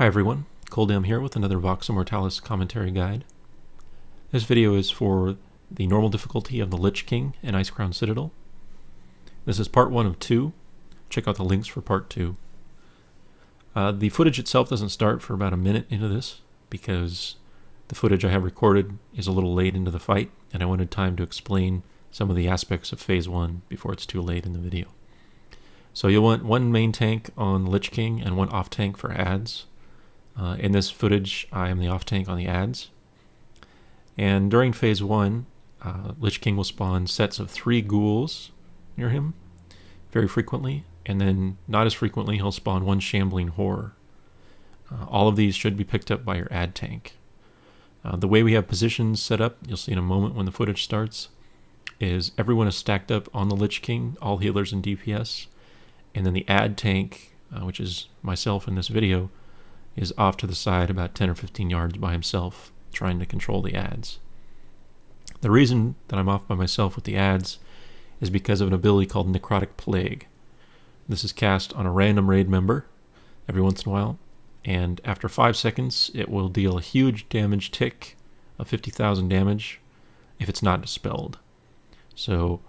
Hi everyone, Coldam here with another VOX Immortalis commentary guide. This video is for the normal difficulty of the Lich King in Icecrown Citadel. This is part 1 of 2. Check out the links for part 2. The footage itself doesn't start for about a minute into this because the footage I have recorded is a little late into the fight and I wanted time to explain some of the aspects of phase 1 before it's too late in the video. So you'll want one main tank on Lich King and one off tank for ads. In this footage, I am the off tank on the ads. And during phase 1, Lich King will spawn sets of 3 ghouls near him very frequently, and then not as frequently he'll spawn 1 shambling horror. All of these should be picked up by your ad tank. The way we have positions set up, you'll see in a moment when the footage starts, is everyone is stacked up on the Lich King, all healers and DPS, and then the ad tank, which is myself in this video, is off to the side about 10 or 15 yards by himself, trying to control the ads. The reason that I'm off by myself with the ads is because of an ability called Necrotic Plague. This is cast on a random raid member every once in a while, and after 5 seconds it will deal a huge damage tick of 50,000 damage if it's not dispelled. So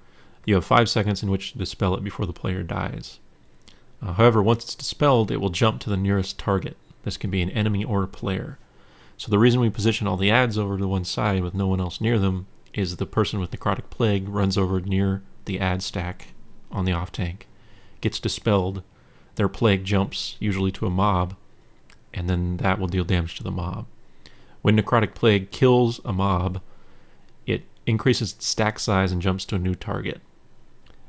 you have 5 seconds in which to dispel it before the player dies. However, once it's dispelled, it will jump to the nearest target. This can be an enemy or a player. So the reason we position all the ads over to one side with no one else near them is the person with Necrotic Plague runs over near the ad stack on the off tank, gets dispelled, their plague jumps usually to a mob, and then that will deal damage to the mob. When Necrotic Plague kills a mob, it increases its stack size and jumps to a new target.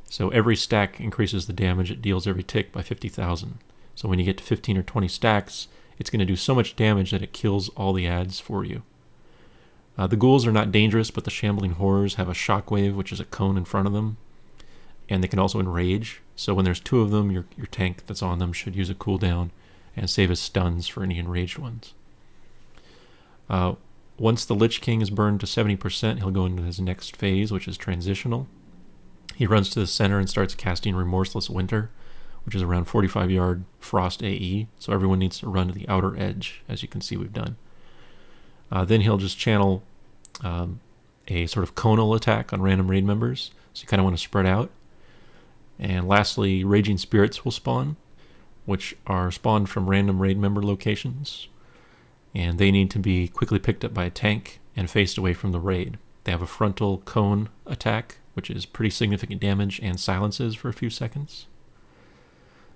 So every stack increases the damage it deals every tick by 50,000. So when you get to 15 or 20 stacks, it's going to do so much damage that it kills all the ads for you. The ghouls are not dangerous, but the shambling horrors have a shockwave, which is a cone in front of them, and they can also enrage. So when there's 2 of them, your tank that's on them should use a cooldown and save his stuns for any enraged ones. Once the Lich King is burned to 70%, he'll go into his next phase, which is transitional. He runs to the center and starts casting Remorseless Winter, which is around 45-yard frost AE, so everyone needs to run to the outer edge, as you can see we've done. Then he'll just channel a sort of conal attack on random raid members, so you kind of want to spread out. And lastly, Raging Spirits will spawn, which are spawned from random raid member locations, and they need to be quickly picked up by a tank and faced away from the raid. They have a frontal cone attack, which is pretty significant damage and silences for a few seconds.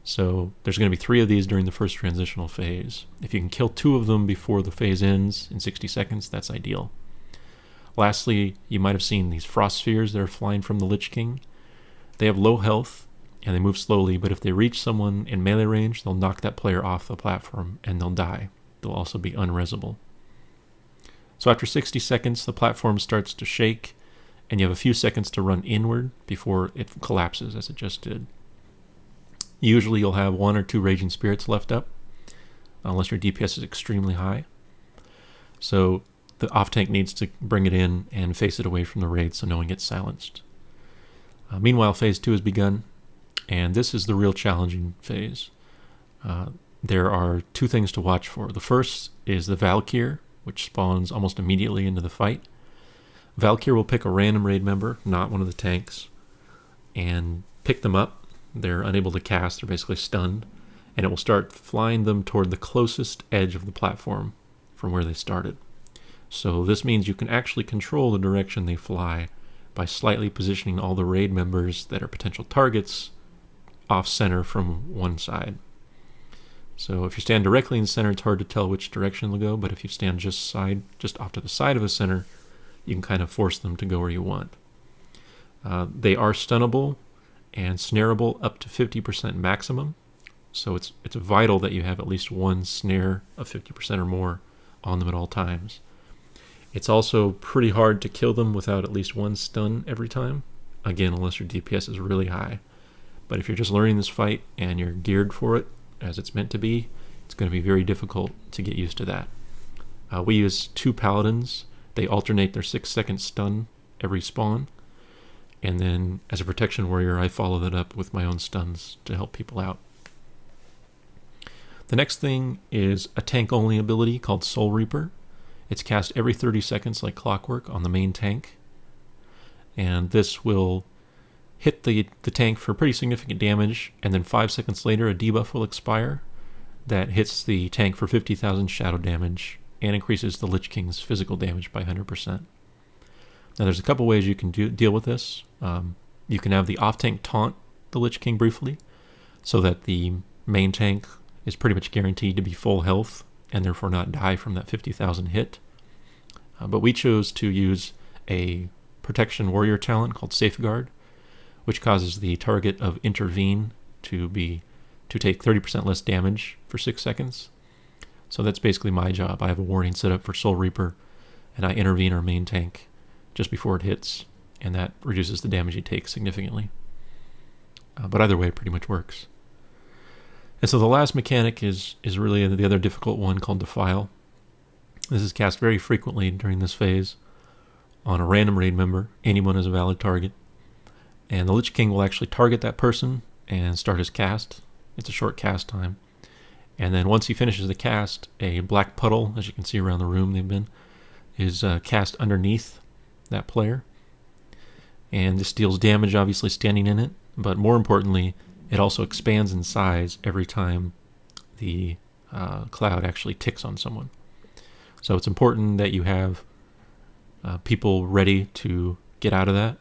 So there's going to be 3 of these during the first transitional phase. If you can kill 2 of them before the phase ends in 60 seconds, that's ideal. Lastly, you might have seen these frost spheres that are flying from the Lich King. They have low health and they move slowly, but if they reach someone in melee range, they'll knock that player off the platform and they'll die. They'll also be unresable. So after 60 seconds, the platform starts to shake and you have a few seconds to run inward before it collapses as it just did. Usually you'll have 1 or 2 Raging Spirits left up, unless your DPS is extremely high. So the off-tank needs to bring it in and face it away from the raid so no one gets silenced. Meanwhile, phase 2 has begun, and this is the real challenging phase. There are 2 things to watch for. The first is the Valkyr, which spawns almost immediately into the fight. Valkyr will pick a random raid member, not one of the tanks, and pick them up. They're unable to cast, they're basically stunned, and it will start flying them toward the closest edge of the platform from where they started. So this means you can actually control the direction they fly by slightly positioning all the raid members that are potential targets off-center from one side. So if you stand directly in the center, it's hard to tell which direction they'll go, but if you stand just off to the side of the center, you can kind of force them to go where you want. They are stunnable and snareable up to 50% maximum. So it's vital that you have at least 1 snare of 50% or more on them at all times. It's also pretty hard to kill them without at least 1 stun every time. Again, unless your DPS is really high. But if you're just learning this fight and you're geared for it as it's meant to be, it's going to be very difficult to get used to that. We use 2 paladins. They alternate their 6-second stun every spawn. And then, as a protection warrior, I follow that up with my own stuns to help people out. The next thing is a tank-only ability called Soul Reaper. It's cast every 30 seconds like clockwork on the main tank. And this will hit the tank for pretty significant damage, and then 5 seconds later a debuff will expire that hits the tank for 50,000 shadow damage and increases the Lich King's physical damage by 100%. Now there's a couple ways you can deal with this. You can have the off-tank taunt the Lich King briefly, so that the main tank is pretty much guaranteed to be full health and therefore not die from that 50,000 hit. But we chose to use a protection warrior talent called Safeguard, which causes the target of Intervene to take 30% less damage for 6 seconds. So that's basically my job. I have a warning set up for Soul Reaper, and I intervene our main tank just before it hits, and that reduces the damage you take significantly. But either way, it pretty much works. And so the last mechanic is really the other difficult one, called Defile. This is cast very frequently during this phase on a random raid member. Anyone is a valid target. And the Lich King will actually target that person and start his cast. It's a short cast time. And then once he finishes the cast, a black puddle, as you can see around the room they've been, is cast underneath that player. And this deals damage, obviously, standing in it. But more importantly, it also expands in size every time the cloud actually ticks on someone. So it's important that you have people ready to get out of that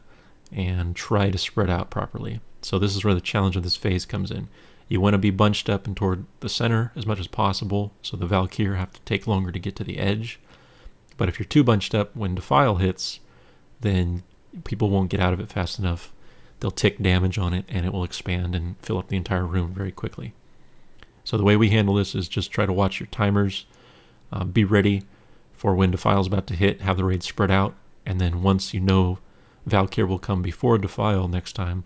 and try to spread out properly. So this is where the challenge of this phase comes in. You want to be bunched up and toward the center as much as possible, so the Valkyr have to take longer to get to the edge. But if you're too bunched up when Defile hits, then people won't get out of it fast enough. They'll tick damage on it, and it will expand and fill up the entire room very quickly. So the way we handle this is just try to watch your timers, be ready for when Defile's about to hit, have the raid spread out, and then once you know Valkyr will come before Defile next time,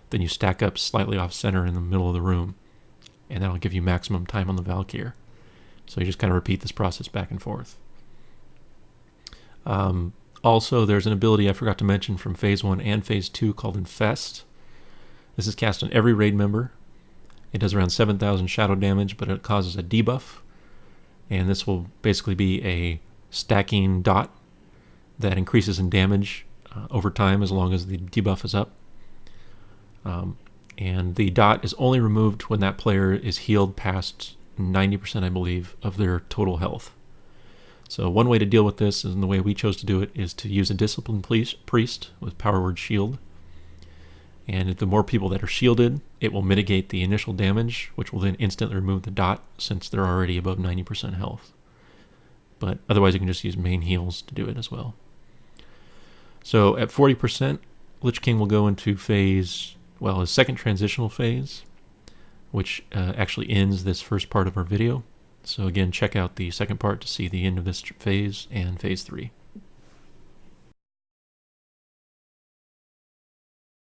then you stack up slightly off center in the middle of the room, and that'll give you maximum time on the Valkyr. So you just kind of repeat this process back and forth. Also, there's an ability I forgot to mention from Phase 1 and Phase 2 called Infest. This is cast on every raid member. It does around 7,000 shadow damage, but it causes a debuff. And this will basically be a stacking dot that increases in damage over time as long as the debuff is up. And the dot is only removed when that player is healed past 90%, I believe, of their total health. So one way to deal with this, and the way we chose to do it, is to use a Disciplined Priest with Power Word Shield. And the more people that are shielded, it will mitigate the initial damage, which will then instantly remove the dot since they're already above 90% health. But otherwise you can just use main heals to do it as well. So at 40%, Lich King will go into phase, well, his second transitional phase, which actually ends this first part of our video. So again, check out the second part to see the end of this phase and phase 3.